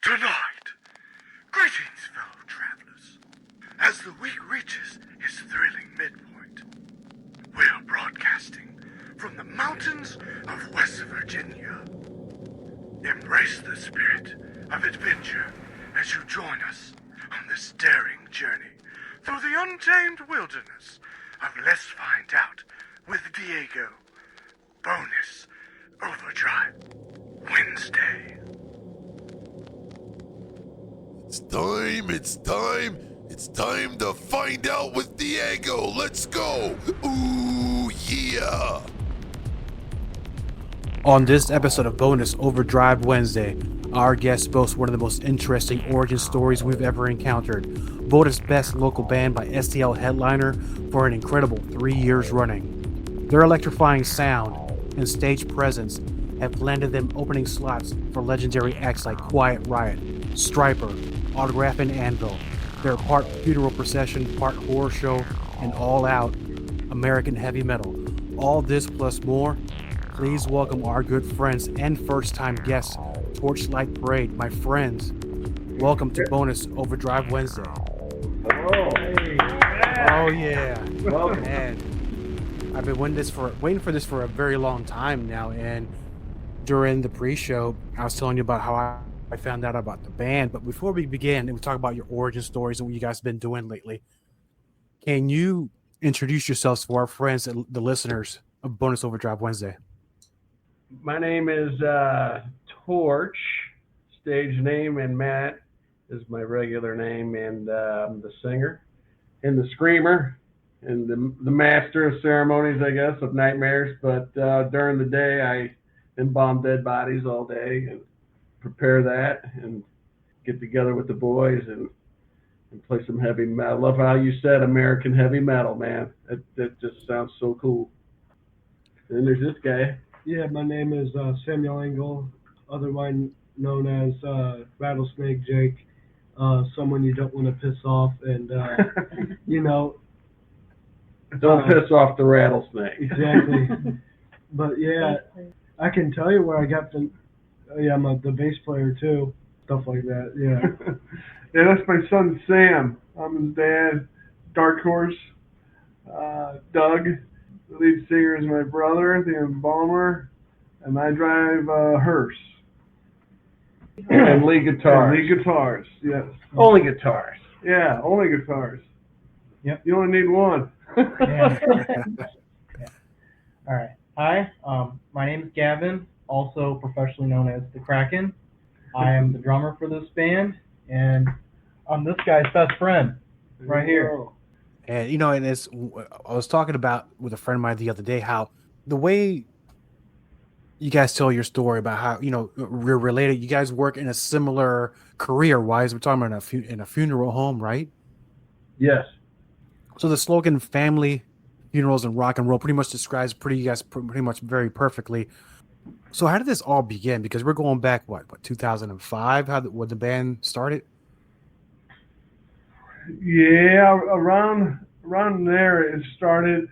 Tonight, greetings, fellow travelers. As the week reaches its thrilling midpoint, we're broadcasting from the mountains of West Virginia. Embrace the spirit of adventure as you join us on this daring journey through the untamed wilderness of Let's Find Out with Diego. Bonus Overdrive Wednesday. It's time to find out with Diego. Let's go. Ooh, yeah. On this episode of Bonus Overdrive Wednesday, our guest boasts one of the most interesting origin stories we've ever encountered. Voted best local band by STL Headliner for an incredible 3 years running. Their electrifying sound and stage presence have landed them opening slots for legendary acts like Quiet Riot, Stryper, Autograph, and Anvil. They're part funeral procession, part horror show, and all-out American heavy metal. All this plus more. Please welcome our good friends and first-time guests, Torchlight Parade. My friends, welcome to Bonus Overdrive Wednesday. Hello. Hey. Oh yeah. Welcome. Man, I've been waiting for this for a very long time now, and during the pre-show, I was telling you about how I found out about the band. But before we begin, and we talk about your origin stories and what you guys have been doing lately, can you introduce yourselves to our friends and the listeners of Bonus Overdrive Wednesday? My name is Torch, stage name, and Matt is my regular name, and I'm the singer and the screamer and the master of ceremonies, I guess, of nightmares. But during the day, I embalm dead bodies all day and prepare that and get together with the boys and play some heavy metal. I love how you said American heavy metal, man. That just sounds so cool. And there's this guy. Yeah, my name is Samuel Engel, otherwise known as Rattlesnake Jake, someone you don't want to piss off, and, Don't piss off the rattlesnake. Exactly. But, yeah, I can tell you where I got the, I'm the bass player, too, stuff like that, yeah. Yeah, that's my son, Sam. I'm his dad. Dark Horse. Doug. The lead singer is my brother, the embalmer, and I drive a hearse. And lead guitars. And lead guitars, yes. Only guitars. Yeah, only guitars. Yep. You only need one. Yeah. All right. Hi, my name is Gavin, also professionally known as the Kraken. I am the drummer for this band, and I'm this guy's best friend right here. And and I was talking about with a friend of mine the other day how the way you guys tell your story about how we're related. You guys work in a similar career-wise. We're talking about in a funeral home, right? Yes. So the slogan "Family, Funerals, and Rock and Roll" pretty much describes you guys pretty much very perfectly. So how did this all begin? Because we're going back, what 2005? When the band started? Yeah, around there it started.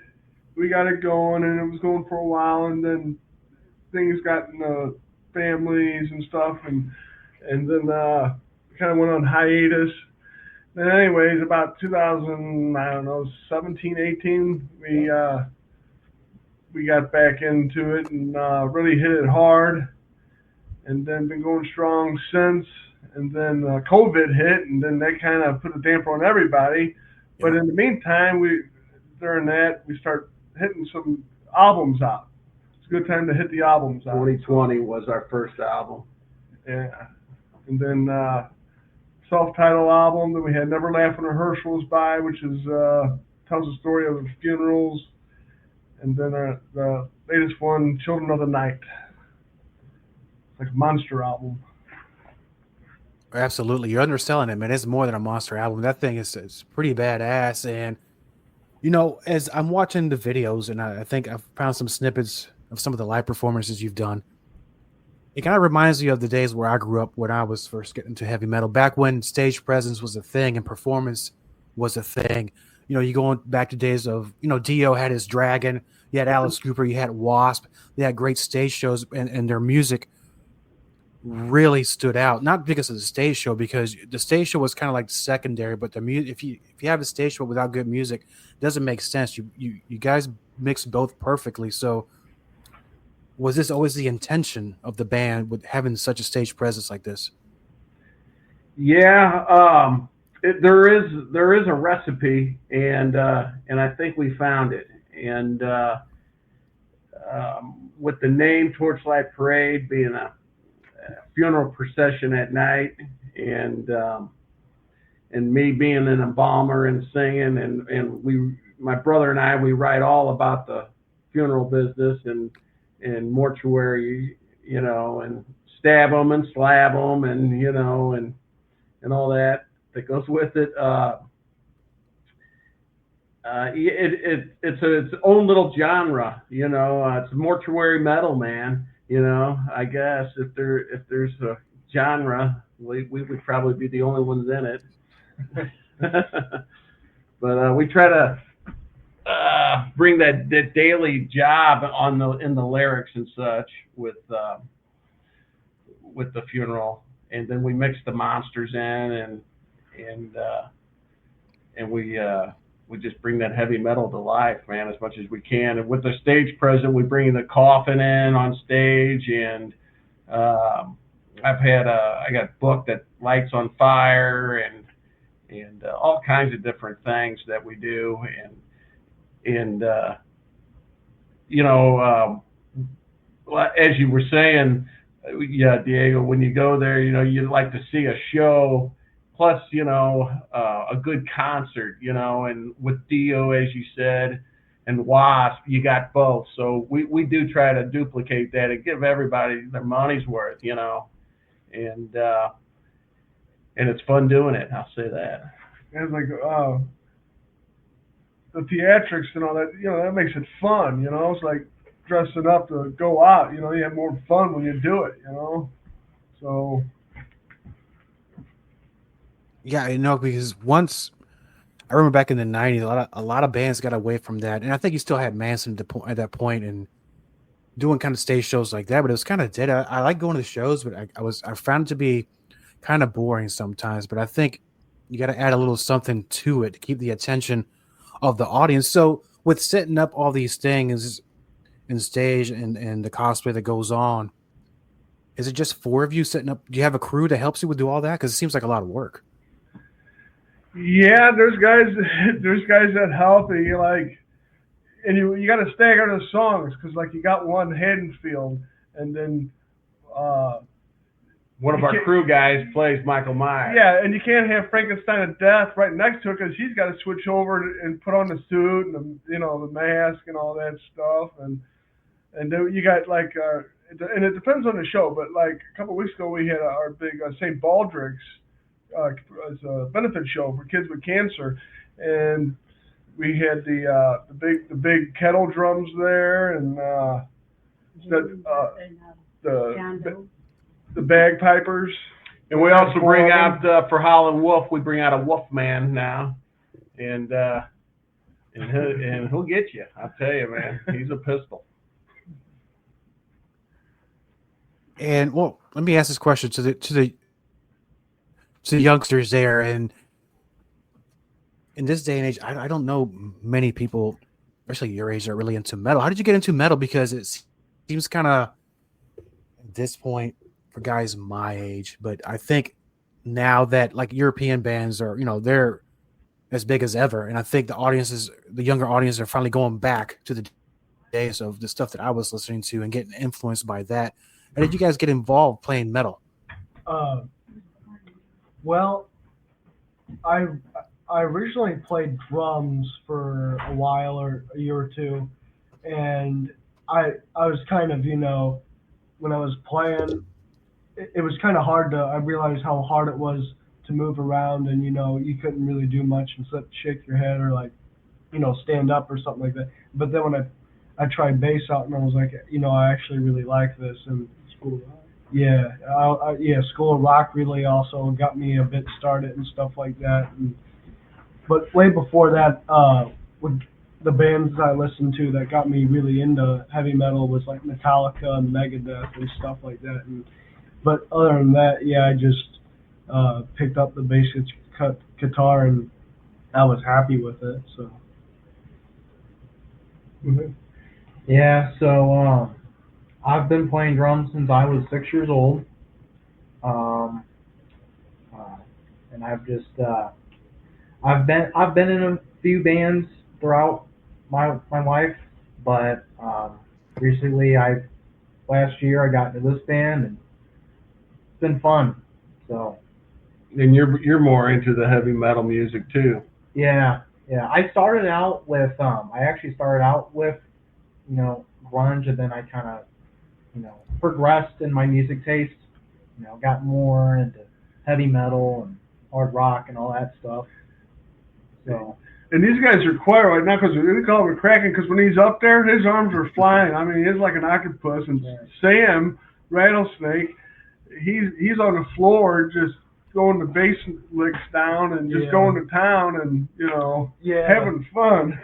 We got it going, and it was going for a while, and then things got in the families and stuff, and then kind of went on hiatus. And anyways, about 2017, 18, we got back into it and really hit it hard, and then been going strong since. And then COVID hit, and then that kind of put a damper on everybody. But in the meantime, during that we start hitting some albums out. It's a good time to hit the albums out. 2020 was our first album. Yeah, and then self-titled album that we had, Never Laugh When Rehearsal Was By, which is tells the story of the funerals. And then the latest one, Children of the Night. It's like a monster album. Absolutely. You're underselling it, man. It's more than a monster album. That thing is pretty badass. And, as I'm watching the videos, and I think I've found some snippets of some of the live performances you've done, it kind of reminds me of the days where I grew up when I was first getting into heavy metal, back when stage presence was a thing and performance was a thing. You going back to days of, Dio had his Dragon, you had Alice Cooper, you had Wasp, they had great stage shows, and their music really stood out, not because of the stage show, because the stage show was kind of like secondary, but the music, if you have a stage show without good music, it doesn't make sense. You guys mix both perfectly. So was this always the intention of the band with having such a stage presence like this? Yeah, there is a recipe, and I think we found it. And with the name Torchlight Parade being a funeral procession at night, and me being an embalmer and singing, and my brother and I, we write all about the funeral business and mortuary, and stab them and slab them, and all that goes with it. It's its own little genre, it's mortuary metal, man. I guess if there's a genre, we would probably be the only ones in it. But we try to bring that daily job in the lyrics and such with the funeral, and then we mix the monsters in, and we just bring that heavy metal to life, man, as much as we can. And with the stage present, we bring the coffin in on stage, and I got booked that lights on fire, and all kinds of different things that we do, and as you were saying, yeah, Diego, when you go there, you'd like to see a show, plus, a good concert, and with Dio, as you said, and Wasp, you got both. So we do try to duplicate that and give everybody their money's worth, and it's fun doing it. I'll say that. And it's like the theatrics and all that, that makes it fun. It's like dressing up to go out. You have more fun when you do it. So. Yeah, because once I remember back in the 90s, a lot of bands got away from that, and I think you still had Manson at that point and doing kind of stage shows like that, but it was kind of dead. I like going to the shows, but I found it to be kind of boring sometimes. But I think you got to add a little something to it to keep the attention of the audience. So with setting up all these things in stage and the cosplay that goes on, is it just 4 of you setting up? Do you have a crew that helps you with do all that? Because it seems like a lot of work. Yeah, there's guys that help you, and you got to stagger the songs, because you got one Haddonfield, and then one of our crew guys plays Michael Myers. Yeah, and you can't have Frankenstein of Death right next to it, because he's got to switch over and put on the suit and the mask and all that stuff, and then you got and it depends on the show, but a couple of weeks ago we had our big St. Baldrick's as a benefit show for kids with cancer, and we had the big kettle drums there, and the bagpipers, and we also bring out for Howl'n Wolf, we bring out a Wolfman now, and he'll get you. I'll tell you, man, he's a pistol. And well, let me ask this question to the youngsters there, and in this day and age, I don't know many people, especially your age, that are really into metal. How did you get into metal? Because it seems kind of at this point for guys my age, but I think now that European bands are, they're as big as ever, and I think the younger audiences are finally going back to the days of the stuff that I was listening to and getting influenced by that. How did you guys get involved playing metal? Well, I originally played drums for a while, or a year or two, and I was kind of, when I was playing, it was kind of hard I realized how hard it was to move around, and you couldn't really do much except shake your head or stand up or something like that. But then when I tried bass out, and I was like, I actually really like this. And School of Rock. Yeah, School of Rock really also got me a bit started and stuff like that. But way before that, with the bands I listened to that got me really into heavy metal was Metallica and Megadeth and stuff like that. And But other than that, yeah, I just picked up the bass guitar and I was happy with it. So. Yeah, so I've been playing drums since I was 6 years old. And I've just I've been in a few bands throughout my life, but recently last year I got into this band and it's been fun. So. And you're more into the heavy metal music too. Yeah. I started out with I actually started out with grunge, and then I kind of progressed in my music taste. Got more into heavy metal and hard rock and all that stuff. So. And these guys are quiet right now because they call him a Kraken, because when he's up there, his arms are flying. I mean, he's like an octopus. And Sam, Rattlesnake, he's on the floor just going the bass licks down and just going to town and, having fun.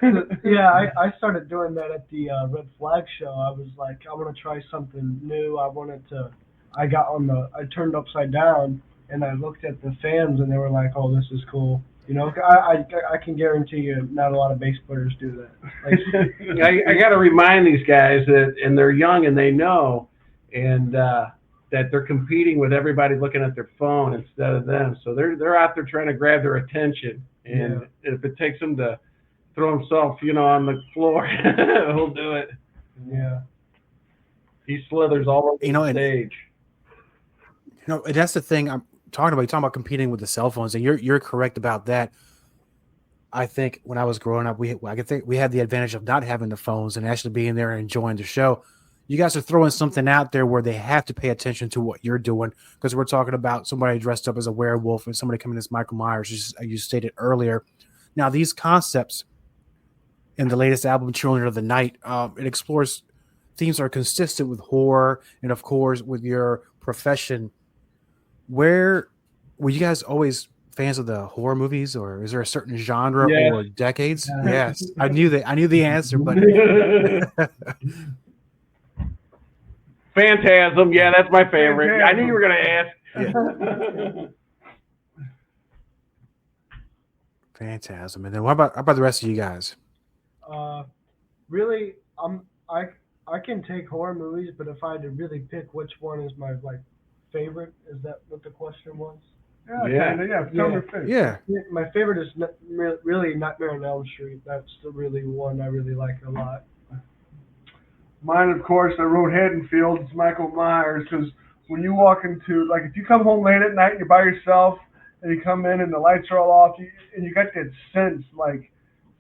Yeah, I started doing that at the Red Flag show. I was like, I want to try something new. I turned upside down and I looked at the fans and they were like, oh, this is cool. I can guarantee you not a lot of bass players do that. Like, I got to remind these guys that, and they're young and they know, and that they're competing with everybody looking at their phone instead of them. So they're out there trying to grab their attention. And if it takes them to throw himself, on the floor, he'll do it. Yeah. He slithers all over the stage. And that's the thing I'm talking about. You're talking about competing with the cell phones, and you're correct about that. I think when I was growing up, we had the advantage of not having the phones and actually being there and enjoying the show. You guys are throwing something out there where they have to pay attention to what you're doing, because we're talking about somebody dressed up as a werewolf and somebody coming as Michael Myers, as you stated earlier. Now, these concepts in the latest album, Children of the Night, it explores themes that are consistent with horror and, of course, with your profession. Were you guys always fans of the horror movies, or is there a certain genre or decades? Yes, I knew the answer, but Phantasm, yeah, that's my favorite. Phantasm. I knew you were going to ask. Yeah. Phantasm, and then what about the rest of you guys? Really, I can take horror movies, but if I had to really pick which one is my favorite, is that what the question was? Yeah. Yeah. My favorite is really Nightmare on Elm Street. That's the really one I really like a lot. Mine, of course, I wrote Haddonfield. It's Michael Myers, because when you walk into, like, if you come home late at night and you're by yourself and you come in and the lights are all off, and you got that sense like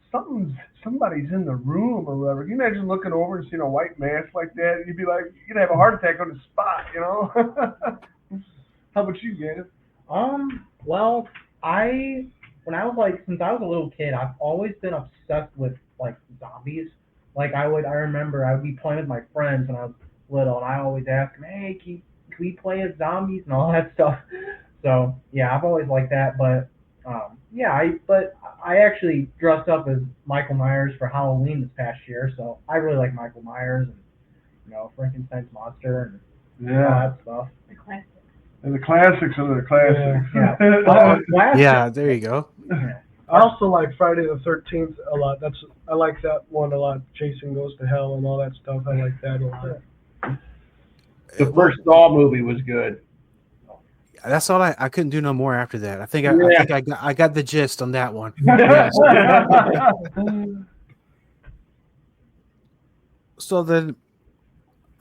somebody's in the room or whatever. Can you imagine looking over and seeing a white mask like that? You'd be like, you'd have a heart attack on the spot, How about you, Gabe? Well, since I was a little kid, I've always been obsessed with like zombies. Like I remember I would be playing with my friends when I was little, and I always ask them, hey, can we play as zombies and all that stuff. So yeah, I've always liked that. But I actually dressed up as Michael Myers for Halloween this past year, so I really like Michael Myers and Frankenstein's monster and all that stuff. The classics. And the classics are the classics. Yeah. Yeah, there you go. Yeah. I also like Friday the 13th a lot. I like that one a lot. Jason Goes to Hell and all that stuff. I like that a lot. The first Saw movie was good. That's all I couldn't do no more after that. I think I got the gist on that one. So then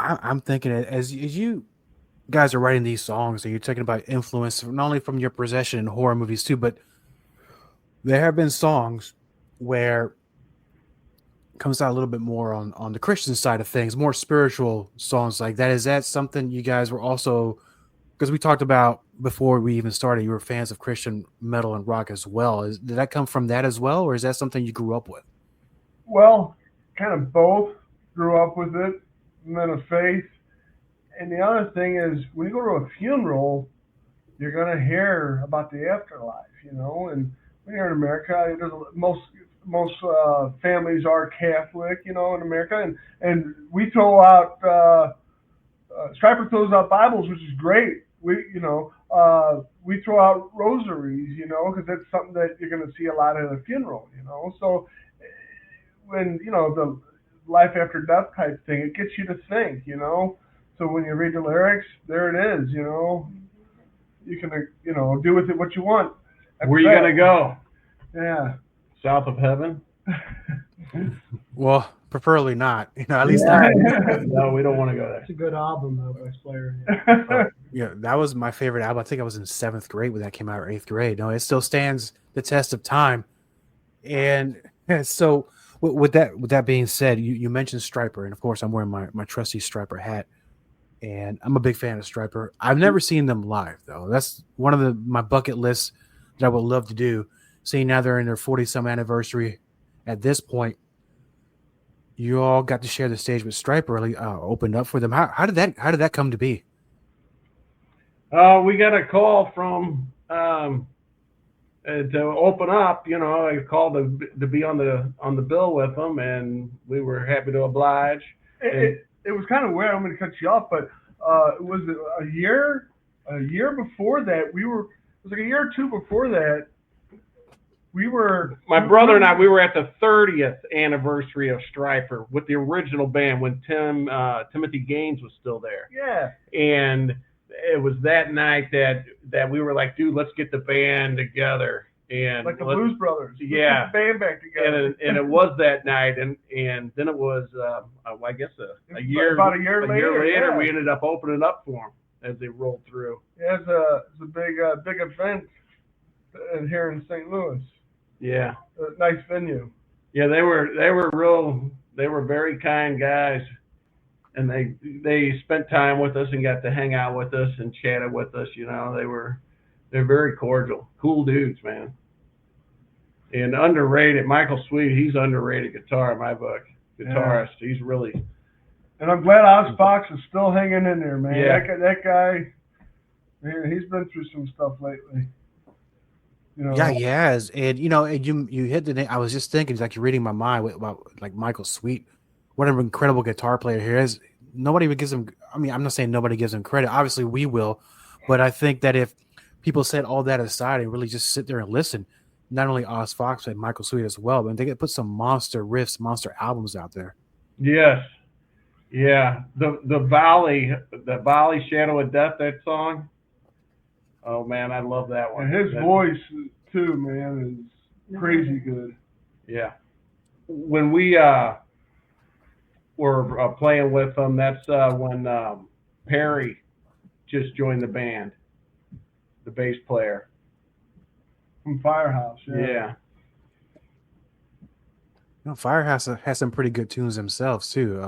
I'm thinking, as you guys are writing these songs and you're talking about influence not only from your possession in horror movies too, but there have been songs where it comes out a little bit more on the Christian side of things, more spiritual songs like that. Is that something you guys were also, because we talked about before we even started, you were fans of Christian metal and rock as well. Did that come from that as well, or is that something you grew up with? Well, kind of both. Grew up with it, men of faith. And the other thing is, when you go to a funeral, you're going to hear about the afterlife, and when you're in America, most families are Catholic, in America, and we throw out Stryper throws out Bibles, which is great. We throw out rosaries, because that's something that you're going to see a lot at a funeral, So when, the life after death type thing, it gets you to think, So when you read the lyrics, there it is, You can, do with it what you want. Where you going to go? Yeah. South of heaven? Well, preferably not. At least No, we don't want to go there. It's a good album though by Slayer. Yeah, that was my favorite album. I think I was in 7th grade when that came out, or 8th grade. No, it still stands the test of time. And so, with that being said, you mentioned Stryper, and of course, I'm wearing my trusty Stryper hat, and I'm a big fan of Stryper. I've never seen them live though. That's one of my bucket lists that I would love to do. Seeing now they're in their 40-some anniversary at this point. You all got to share the stage with Stryper, opened up for them. How did that come to be? We got a call from to open up. I called to be on the bill with them, and we were happy to oblige. It was kind of weird. I'm going to cut you off, but it was a year before that. It was like a year or two before that. My brother and I, we were at the 30th anniversary of Stryper with the original band when Timothy Gaines was still there. Yeah. And it was that night that we were like, dude, let's get the band together. And like the Blues Brothers. Yeah. Let's get the band back together. And it was that night. And then it was, I guess, a year. About a year later, yeah. We ended up opening up for them as they rolled through. Yeah, it's a big event here in St. Louis. Yeah. A nice venue. Yeah, they were very kind guys, and they spent time with us and got to hang out with us and chatted with us. They're very cordial, cool dudes, man. And underrated. Michael Sweet, he's underrated guitar in my book. Guitarist, yeah. He's really. And I'm glad Oz Fox is still hanging in there, man. Yeah. That guy, man, he's been through some stuff lately. Yeah, he has. And you hit the name. I was just thinking, like, you're reading my mind about like Michael Sweet. What an incredible guitar player he is. Nobody even gives him. I mean, I'm not saying nobody gives him credit. Obviously, we will, but I think that if people set all that aside and really just sit there and listen, not only Oz Fox but Michael Sweet as well, but they could put some monster riffs, monster albums out there. Yes, yeah. The Valley Shadow of Death, that song. Oh, man, I love that one. And his voice, too, man, is crazy good. Yeah. When we were playing with them, that's when Perry just joined the band, the bass player. From Firehouse, yeah. Firehouse has some pretty good tunes themselves, too.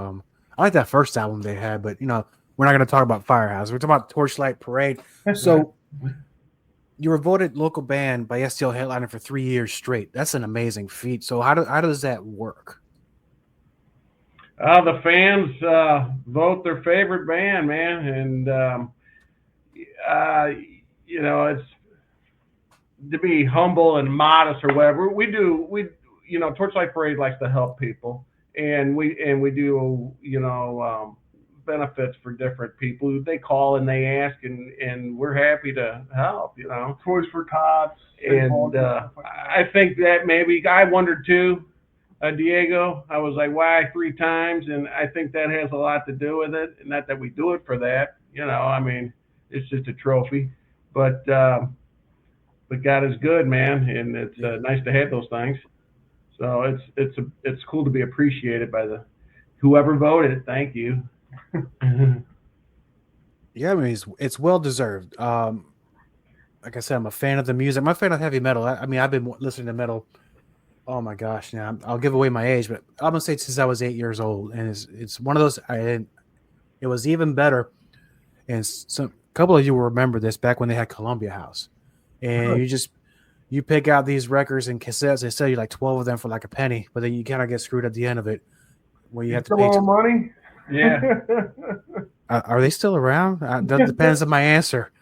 I like that first album they had, but, we're not going to talk about Firehouse. We're talking about Torchlight Parade. So you were voted local band by STL Headliner for 3 years straight. That's an amazing feat. So how does that work? The fans vote their favorite band, man, and it's to be humble and modest or whatever. Torchlight Parade likes to help people, and we do benefits for different people. They call and they ask, and we're happy to help. Toys for Tots. And I think that maybe I wondered too, Diego. I was like, why 3 times? And I think that has a lot to do with it. Not that we do it for that. I mean, it's just a trophy. But God is good, man, and it's nice to have those things. So it's cool to be appreciated by whoever voted. Thank you. Yeah, I mean, it's well deserved. Like I said, I'm a fan of the music. I'm a fan of heavy metal. I mean, I've been listening to metal. Oh my gosh! Now I'll give away my age, but I'm gonna say since I was 8 years old, and it's one of those. It was even better, and a couple of you will remember this back when they had Columbia House, and you pick out these records and cassettes. They sell you like 12 of them for like a penny, but then you kind of get screwed at the end of it, where you have to pay more money. Yeah. Are they still around? That depends on my answer.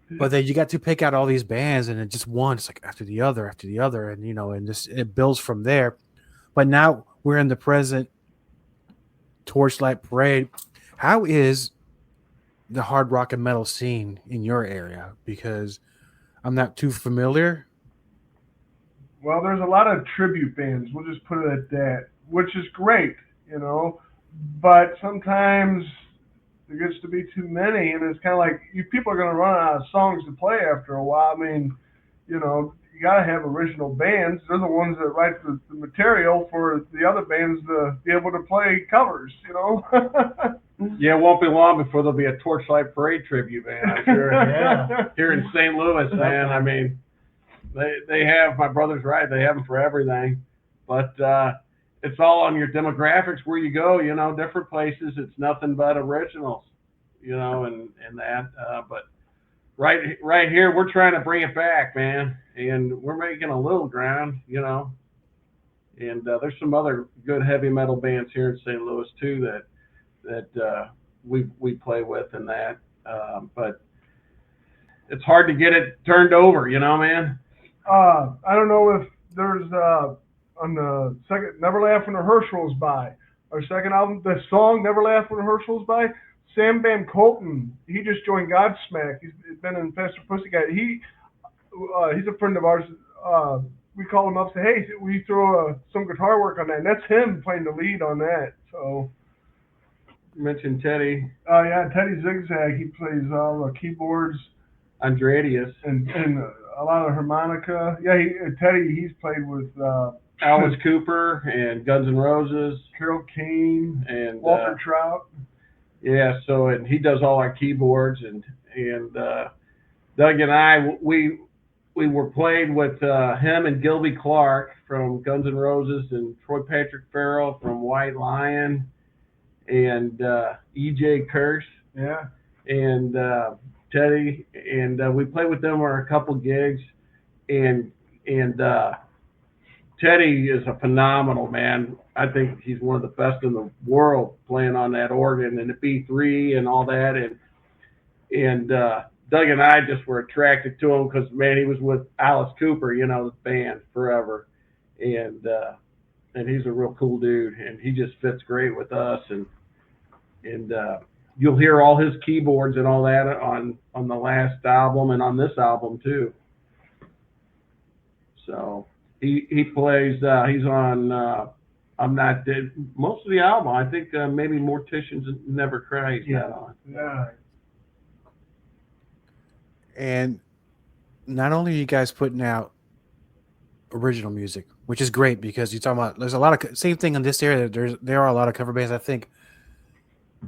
But then you got to pick out all these bands, and it just one, it's like after the other, and and just it builds from there. But now we're in the present Torchlight Parade. How is the hard rock and metal scene in your area? Because I'm not too familiar. Well, there's a lot of tribute bands. We'll just put it at that, which is great, you know. But sometimes there gets to be too many, and it's kind of like you people are going to run out of songs to play after a while. I mean, you know, you got to have original bands. They're the ones that write the material for the other bands to be able to play covers, you know. Yeah, it won't be long before there'll be a Torchlight Parade tribute band, I'm sure. Yeah. Here in St. Louis, man. I mean, they have, my brother's right, they have them for everything. But it's all on your demographics where you go, you know, different places. It's nothing but originals, you know, and that. But right here, we're trying to bring it back, man. And we're making a little ground, you know. And there's some other good heavy metal bands here in St. Louis, too, that we play with and that. But it's hard to get it turned over, you know, man. I don't know if there's on the second Never Laugh When Rehearsal Rolls By, our second album, the song Never Laugh When Rehearsal Rolls By, Sam Van Colton, he just joined Godsmack. He's been in Faster Pussycat. He's a friend of ours. We call him up and say, hey, we throw some guitar work on that, and that's him playing the lead on that. So You mentioned Teddy. Yeah, Teddy Zigzag. He plays all the keyboards. Andradius. And a lot of harmonica. Yeah, Teddy, he's played with Alice Cooper and Guns N' Roses. Carole King and Walter Trout. Yeah, so and he does all our keyboards and Doug and I we were played with him and Gilby Clarke from Guns N' Roses and Troy Patrick Farrell from White Lion and E.J. Kirsch. Yeah. And Teddy, and we played with them on a couple gigs, and Teddy is a phenomenal man. I think he's one of the best in the world playing on that organ and the B3 and all that, and Doug and I just were attracted to him because, man, he was with Alice Cooper, you know, the band forever, and he's a real cool dude, and he just fits great with us, and you'll hear all his keyboards and all that on the last album and on this album too. So he plays. He's on. I'm Not Dead. Most of the album, I think. Maybe Morticians Never Cry. He's got on. Yeah. And not only are you guys putting out original music, which is great because you're talking about. There's a lot of same thing in this area. There are a lot of cover bands. I think.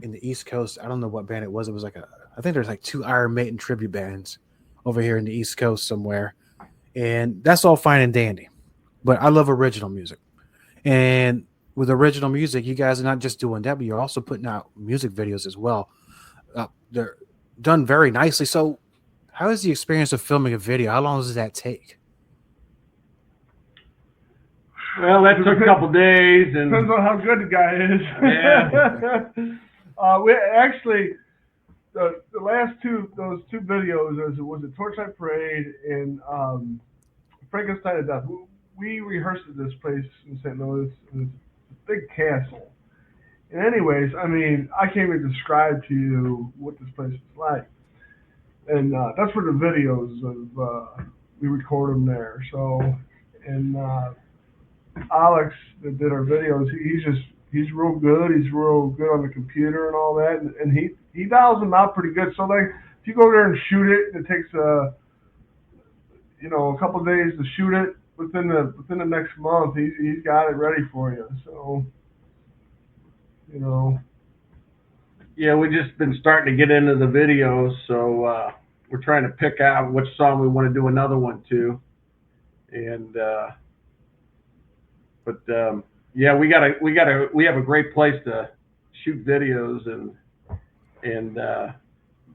In the East Coast, I don't know what band it was. It was I think there's like 2 Iron Maiden tribute bands over here in the East Coast somewhere. And that's all fine and dandy. But I love original music. And with original music, you guys are not just doing that, but you're also putting out music videos as well. They're done very nicely. So how is the experience of filming a video? How long does that take? Well, that took a couple days. And depends on how good the guy is. Yeah. We actually, the last those two videos, was a Torchlight Parade and Frankenstein at Death. We rehearsed at this place in St. Louis. It was a big castle. And anyways, I mean, I can't even describe to you what this place is like. And that's where the videos of, we record them there. So, and Alex that did our videos, he's real good. He's real good on the computer and all that, and he dials them out pretty good. So like, if you go there and shoot it, and it takes a couple of days to shoot it. Within the next month, he's got it ready for you. So, you know. Yeah, we've just been starting to get into the videos, so we're trying to pick out which song we want to do another one to, and yeah, we have a great place to shoot videos and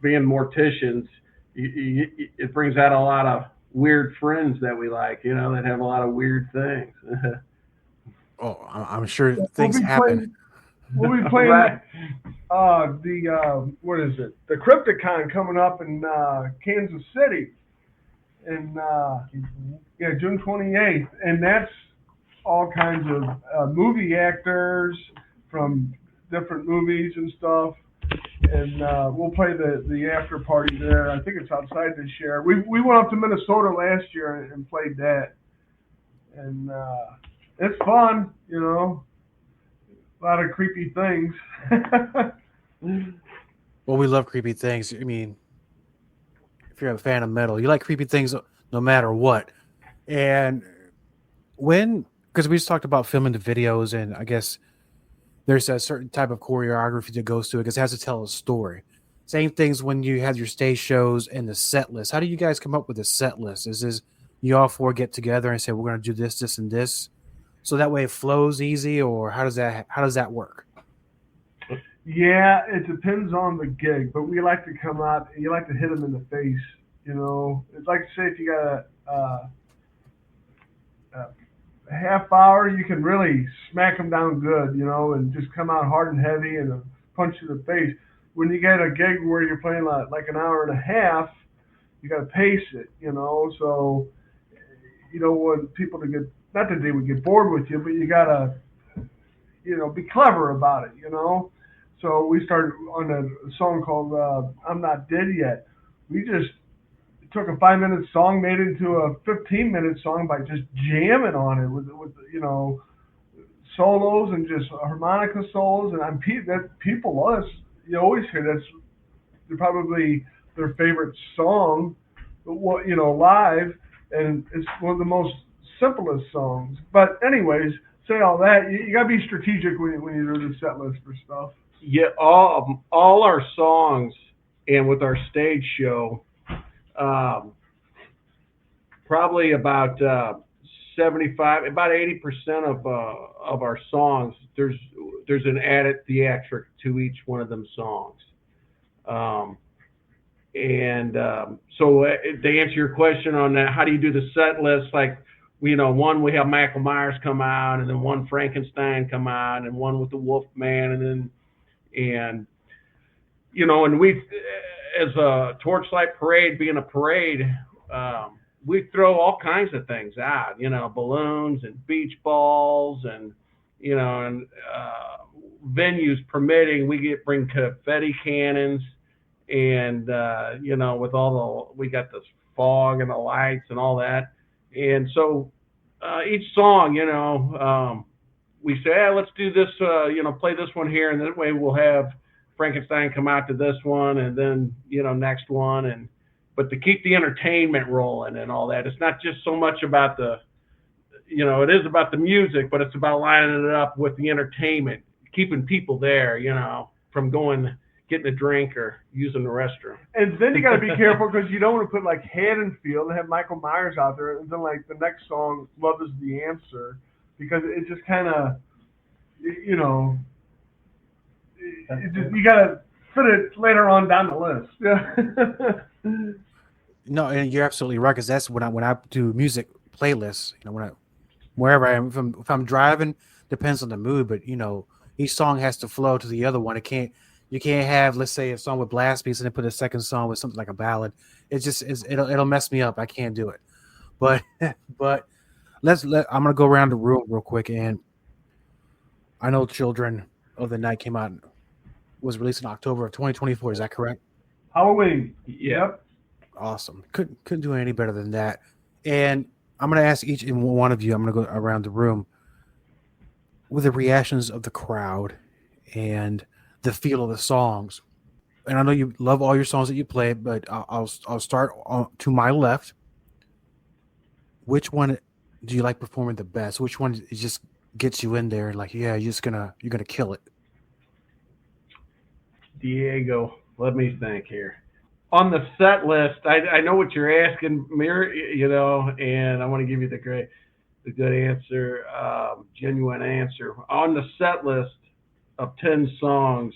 being morticians, it brings out a lot of weird friends that we like, you know, that have a lot of weird things. Oh, I'm sure things happen. We'll be playing Right. what is it? The Crypticon coming up in Kansas City, in June 28th, and that's all kinds of movie actors from different movies and stuff. And we'll play the after party there. I think it's outside this year. We went up to Minnesota last year and played that. And it's fun, you know. A lot of creepy things. Well, we love creepy things. I mean, if you're a fan of metal, you like creepy things no matter what. And because we just talked about filming the videos, and I guess there's a certain type of choreography that goes to it because it has to tell a story. Same things when you have your stage shows and the set list. How do you guys come up with a set list? Is this you all four get together and say we're going to do this, this, and this, so that way it flows easy, or how does that work? Yeah, it depends on the gig, but we like to come out. You like to hit them in the face, you know. It's like, say, if you got a half hour, you can really smack them down good, you know, and just come out hard and heavy and punch you in the face. When you get a gig where you're playing like an hour and a half, you got to pace it, you know. So you don't want people to get, not that they would get bored with you, but you got to, you know, be clever about it, you know. So we started on a song called I'm Not Dead Yet. We just took a 5-minute song, made it into a 15-minute song by just jamming on it with you know, solos and just harmonica solos. And people love us. You always hear that's probably their favorite song, you know, live. And it's one of the most simplest songs. But anyways, say all that, you got to be strategic when you do the set list for stuff. Yeah, all our songs, and with our stage show, probably about 75, about 80% of our songs, there's an added theatric to each one of them songs. So to answer your question on that, how do you do the set list? Like, you know, one we have Michael Myers come out, and then one Frankenstein come out, and one with the Wolf Man, and you know, and we, as a Torchlight parade, being a parade, we throw all kinds of things out, you know, balloons and beach balls, and you know, and venues permitting, we bring confetti cannons, and you know, with we got the fog and the lights and all that, and so each song, you know, we say, hey, let's do this, you know, play this one here, and that way we'll have Frankenstein come out to this one, and then, you know, next one, but to keep the entertainment rolling and all that. It's not just so much about you know, it is about the music, but it's about lining it up with the entertainment, keeping people there, you know, from getting a drink or using the restroom. And then you got to be careful because you don't want to put like Haddonfield and have Michael Myers out there, and then like the next song, Love Is the Answer, because it just kind of, you know, you got to fit it later on down the list. Yeah. No, and you're absolutely right, because that's when I do music playlists. You know, wherever I am, if I'm driving, depends on the mood, but you know, each song has to flow to the other one. You can't have, let's say, a song with blast beats and then put a second song with something like a ballad. It'll mess me up. I can't do it. But I'm gonna go around the room real quick, and I know Children of the Night was released in October of 2024. Is that correct? Halloween. Yep. Awesome. Couldn't do any better than that. And I'm gonna ask each and one of you. I'm gonna go around the room with the reactions of the crowd and the feel of the songs. And I know you love all your songs that you play, but I'll start to my left. Which one do you like performing the best? Which one just gets you in there? Like, yeah, you're gonna kill it. Diego, let me think here. On the set list, I know what you're asking, you know, and I want to give you the good answer, genuine answer. On the set list of 10 songs,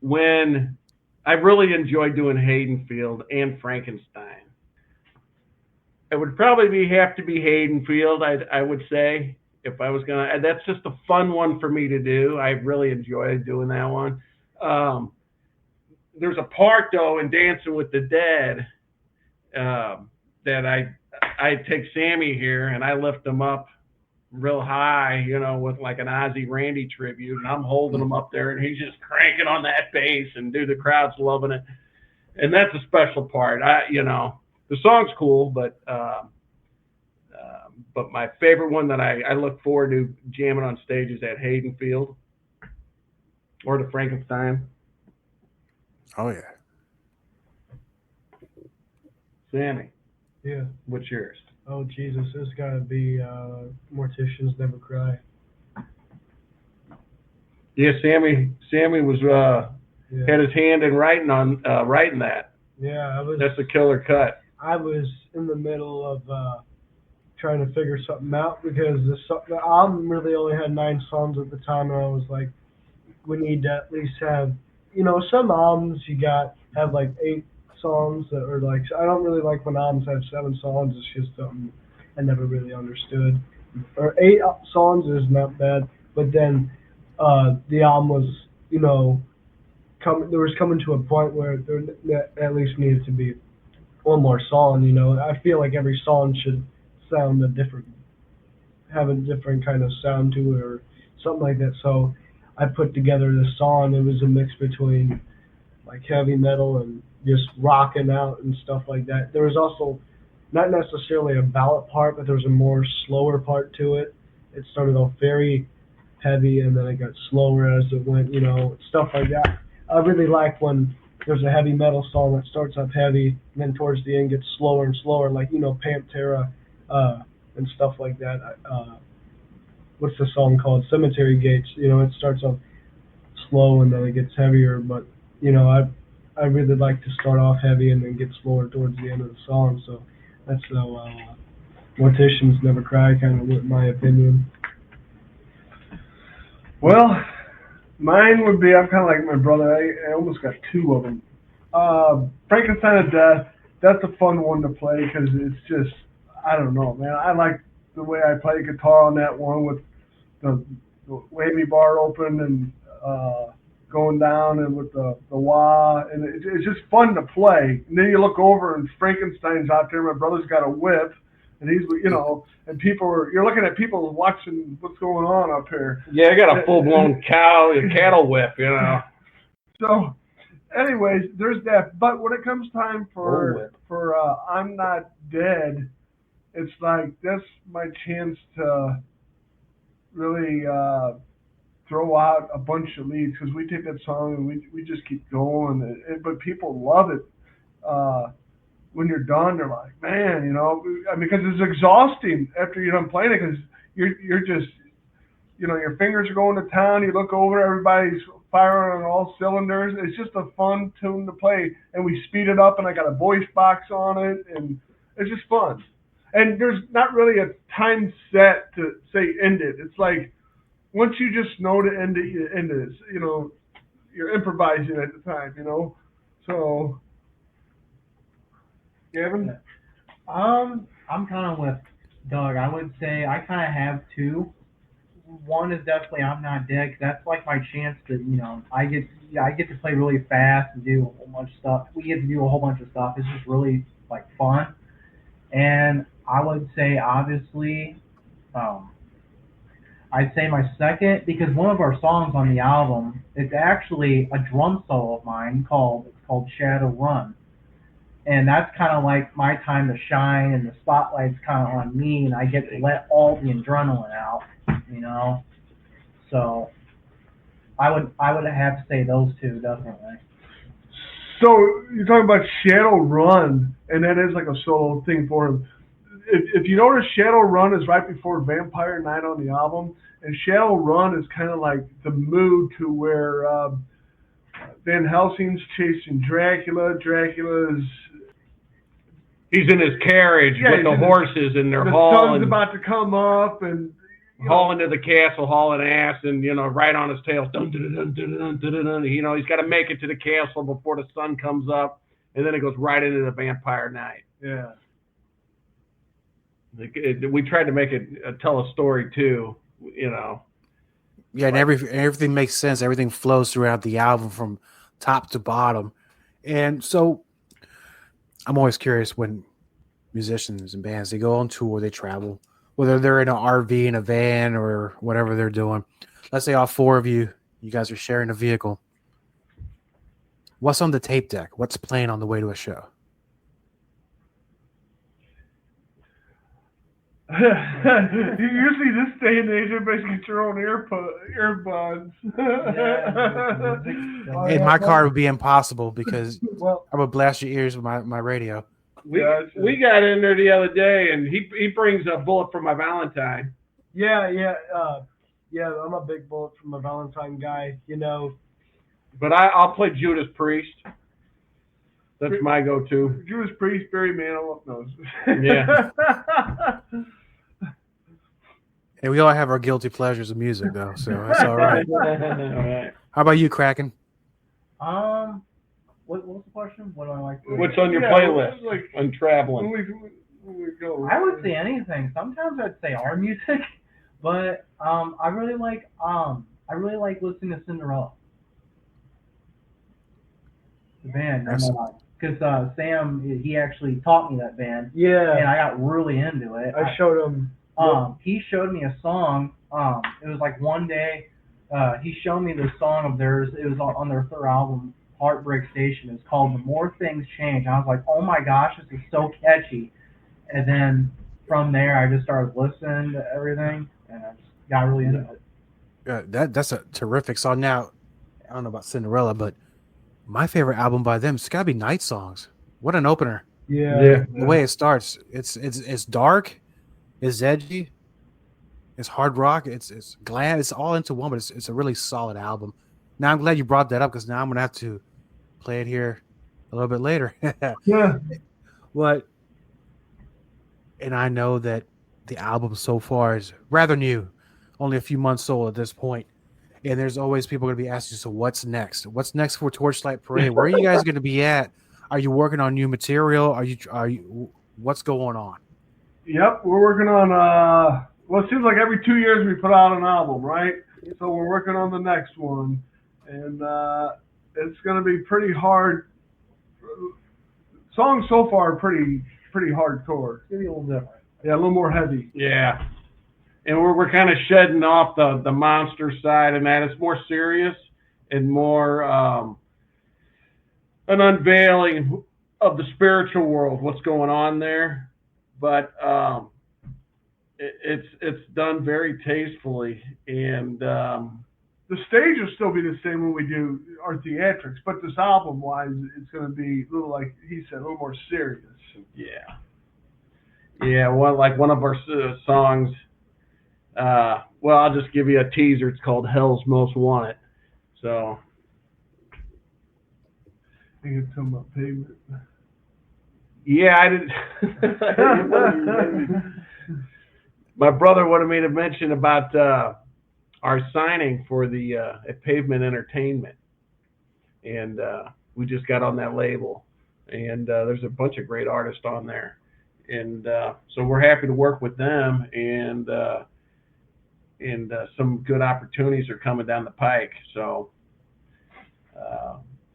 when I really enjoy doing Haddonfield and Frankenstein, it would probably have to be Haddonfield, I would say, if I was going to. That's just a fun one for me to do. I really enjoy doing that one. There's a part, though, in Dancing with the Dead that I take Sammy here, and I lift him up real high, with like an Ozzy Randy tribute, and I'm holding him up there, and he's just cranking on that bass, and dude, the crowd's loving it, and that's a special part. The song's cool, but my favorite one that I look forward to jamming on stage is at Haydenfield or the Frankenstein. Oh yeah. Sammy, Yeah. what's yours? Oh Jesus, it's gotta be Morticians Never Cry. Yeah, Sammy was Yeah. had his hand in writing that. Yeah, That's a killer cut. I was in the middle of trying to figure something out because the album really only had 9 songs at the time, and I was like, we need to at least have, some albums have like 8 songs that are like, I don't really like when albums have 7 songs. It's just something I never really understood. Or 8 songs is not bad, but then the album was, there was coming to a point where there at least needed to be one more song. I feel like every song should sound have a different kind of sound to it or something like that. So I put together this song. It was a mix between like heavy metal and just rocking out and stuff like that. There was also not necessarily a ballad part, but there was a more slower part to it. It started off very heavy and then it got slower as it went, stuff like that. I really like when there's a heavy metal song that starts up heavy and then towards the end gets slower and slower, like, Pantera and stuff like that. What's the song called? Cemetery Gates. It starts off slow and then it gets heavier, but, I really like to start off heavy and then get slower towards the end of the song, so that's how Morticians Never Cry kind of went, in my opinion. Well, mine would be, I'm kind of like my brother. I almost got 2 of them. Frankenstein of Death, that's a fun one to play because it's just, I don't know, man. I like the way I play guitar on that one with the wavy bar open and going down and with the wah, and it's just fun to play. And then you look over and Frankenstein's out there. My brother's got a whip, and he's, and you're looking at people watching what's going on up here. Yeah, I got a full-blown cattle whip, So, anyways, there's that. But when it comes time for I'm Not Dead, it's like that's my chance to really throw out a bunch of leads because we take that song and we just keep going. But people love it. When you're done, they're like, man, because it's exhausting after you're done playing it because you're just, your fingers are going to town. You look over, everybody's firing on all cylinders. It's just a fun tune to play, and we speed it up, and I got a voice box on it, and it's just fun. And there's not really a time set to say end it. It's like once you just know to end it, you end it. You're improvising at the time, So, Gavin? I'm kind of with Doug. I would say I kind of have 2. One is definitely I'm Not Dead, 'cause that's like my chance to, I get to play really fast and do a whole bunch of stuff. We get to do a whole bunch of stuff. It's just really like fun. And I would say obviously, I'd say my second, because one of our songs on the album is actually a drum solo of mine called Shadow Run. And that's kind of like my time to shine, and the spotlight's kind of on me, and I get to let all the adrenaline out, So I would have to say those 2, definitely. So you're talking about Shadow Run, and that is like a solo thing for him. If you notice, Shadow Run is right before Vampire Night on the album, and Shadow Run is kind of like the mood to where Van Helsing's chasing Dracula. He's in his carriage with the horses, and they're hauling. The sun's about to come up, and hauling to the castle, hauling ass, and right on his tail. Dun, dun, dun, dun, dun, dun, dun, dun. He's got to make it to the castle before the sun comes up, and then it goes right into the Vampire Night. Yeah. We tried to make it tell a story too, Yeah, and everything makes sense. Everything flows throughout the album from top to bottom, and so I'm always curious when musicians and bands, they go on tour, they travel. whether they're in an RV, in a van, or whatever they're doing. Let's say all four of you guys are sharing a vehicle. What's on the tape deck? What's playing on the way to a show? Usually this day and age, everybody's got your own earbuds. In my car, it would be impossible because Well, I would blast your ears with my radio. We got in there the other day, and he brings a bullet for my Valentine. yeah, I'm a big Bullet for my Valentine guy. You know, But I'll play Judas Priest. That's my go-to. Judas Priest, Barry Manilow. No. Yeah. And we all have our guilty pleasures of music, though, so that's all right. All right. How about you, Kraken? What was the question? What do I like to do? What's on your playlist when traveling? When we go, I would say anything. Sometimes I'd say our music, but I really like listening to Cinderella, the band. Because Sam, he actually taught me that band, and yeah. I got really into it. I showed him. He showed me a song. It was like one day, he showed me this song of theirs. It was on their third album, Heartbreak Station. It's called The More Things Change. And I was like, oh my gosh, this is so catchy. And then from there, I just started listening to everything, and I just got really into it. That's a terrific song. Now, I don't know about Cinderella, but my favorite album by them, it's got to be Night Songs. What an opener. Yeah. The way it starts, it's dark, it's edgy, it's hard rock, it's glad, it's all into one, but it's a really solid album. Now I'm glad you brought that up because now I'm gonna have to play it here a little bit later. Yeah. And I know that the album so far is rather new, only a few months old at this point. And there's always people going to be asking, so what's next? What's next for Torchlight Parade? Where are you guys going to be at? Are you working on new material? Are you? What's going on? Yep, we're working on, well, it seems like every 2 years we put out an album, right? So we're working on the next one. And it's going to be pretty hard. Songs so far are pretty hardcore. It's going to be a little different. Yeah, a little more heavy. Yeah. And we're kind of shedding off the monster side, and that it's more serious and more an unveiling of the spiritual world, what's going on there. But it's done very tastefully, and the stage will still be the same when we do our theatrics, but this album-wise, it's going to be a little, like he said, a little more serious. Yeah. Yeah, well, like one of our songs, well, I'll just give you a teaser. It's called Hell's Most Wanted. So. I think it's talking about pavement. Yeah, I did. My brother wanted me to mention about our signing for the at Pavement Entertainment, and we just got on that label, and there's a bunch of great artists on there, and so we're happy to work with them, and some good opportunities are coming down the pike. So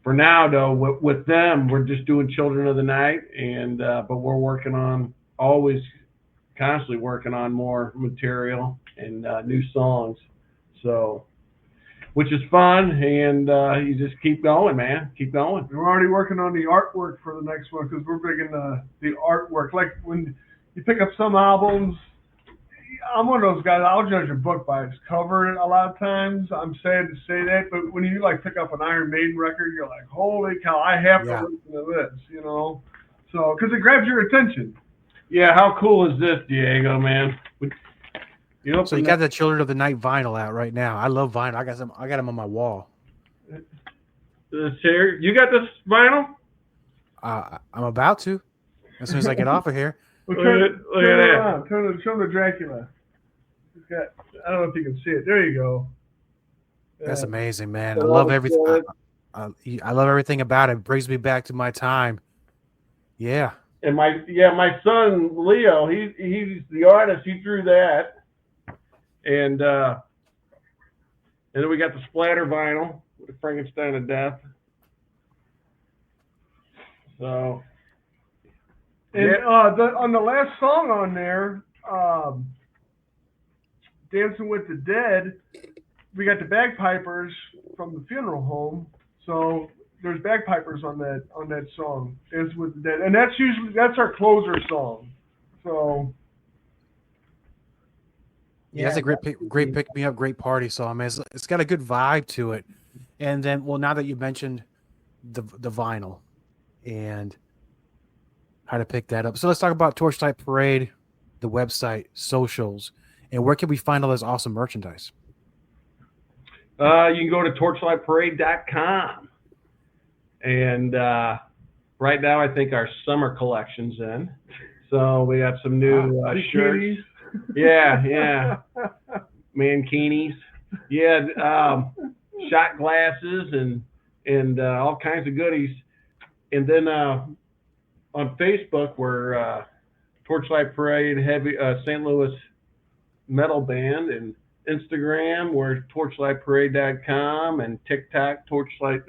for now, though, with them, we're just doing Children of the Night, and but we're working on constantly working on more material and new songs. So, which is fun, and you just keep going, man. Keep going. We're already working on the artwork for the next one because we're big in the artwork. Like when you pick up some albums, I'm one of those guys, I'll judge a book by its cover a lot of times. I'm sad to say that, but when you like pick up an Iron Maiden record, you're like, holy cow, I have to listen to this, you know? So, because it grabs your attention. Yeah, how cool is this, Diego, man? So you got the Children of the Night vinyl out right now. I love vinyl. I got them on my wall. This here, you got this vinyl? I'm about to, as soon as I get off of here. Well, look at that. Show the Dracula. I don't know if you can see it. There you go. That's amazing, man. I love everything. I love everything about it. It brings me back to my time. Yeah. And my son Leo, he's the artist. He drew that, and then we got the splatter vinyl with the Frankenstein of Death. So. And on the last song on there, Dancing with the Dead, we got the bagpipers from the funeral home. So there's bagpipers on that song, Dancing with the Dead, and that's our closer song. So Yeah, that's a great pick me up, great party song, man. It's got a good vibe to it. And then, well, now that you mentioned the vinyl and how to pick that up, so let's talk about Torchlight Parade, the website, socials, and where can we find all this awesome merchandise? You can go to torchlightparade.com, and right now I think our summer collection's in, so we got some new shirts. Yeah, mankinis. Yeah, shot glasses and all kinds of goodies. And then on Facebook, we're Torchlight Parade St. Louis Metal Band, and Instagram we're torchlightparade.com, and TikTok Torchlight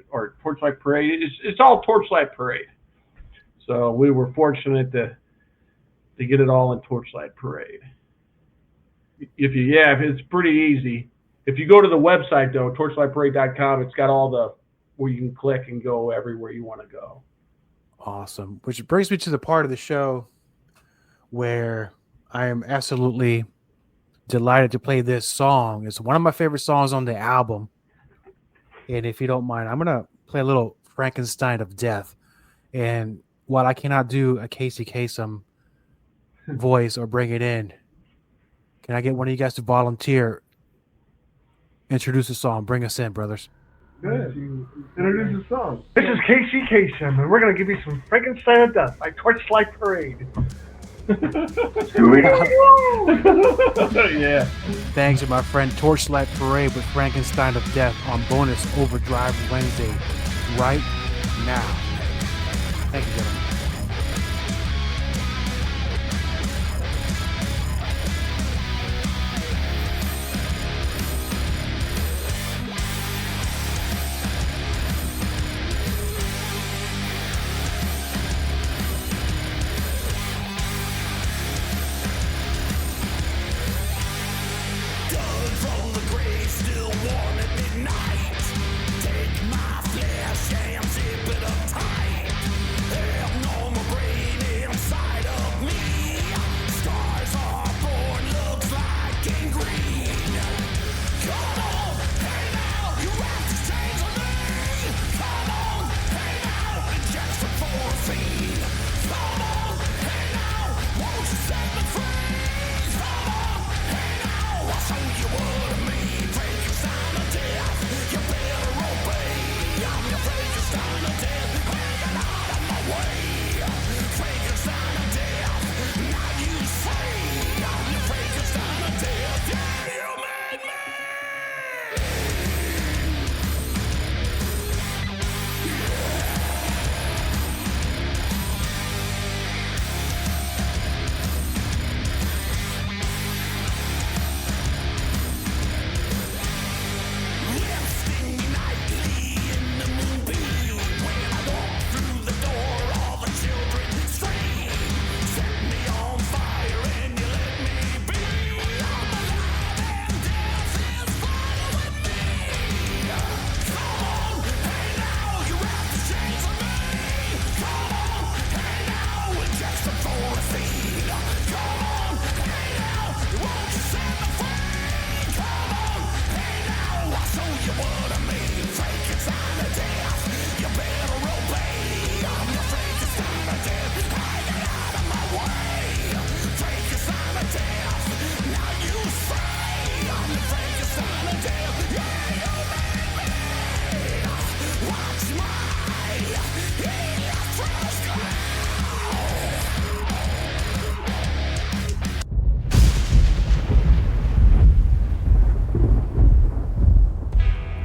Parade. It's all Torchlight Parade. So we were fortunate to get it all in Torchlight Parade. It's pretty easy. If you go to the website though, torchlightparade.com, it's got all where you can click and go everywhere you want to go. Awesome. Which brings me to the part of the show where I am absolutely delighted to play this song. It's one of my favorite songs on the album. And if you don't mind, I'm going to play a little Frankenstein of Death. And while I cannot do a Casey Kasem voice or bring it in, can I get one of you guys to volunteer? Introduce the song. Bring us in, brothers. Good. Introduce the song. This is Casey Kasem, and we're going to give you some Frankenstein of Death by Torchlight Parade. Yeah. Thanks to my friend Torchlight Parade with Frankenstein of Death on Bonus Overdrive Wednesday right now. Thank you, gentlemen.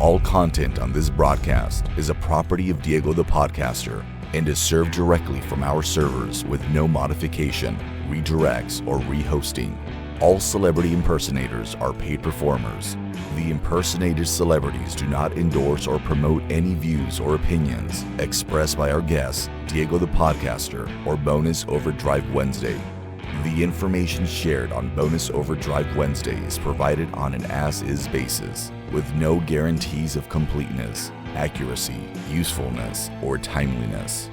All content on this broadcast is a property of Diego the Podcaster and is served directly from our servers with no modification, redirects, or rehosting. All celebrity impersonators are paid performers. The impersonated celebrities do not endorse or promote any views or opinions expressed by our guests, Diego the Podcaster or Bonus Overdrive Wednesday. The information shared on Bonus Overdrive Wednesday is provided on an as-is basis, with no guarantees of completeness, accuracy, usefulness, or timeliness.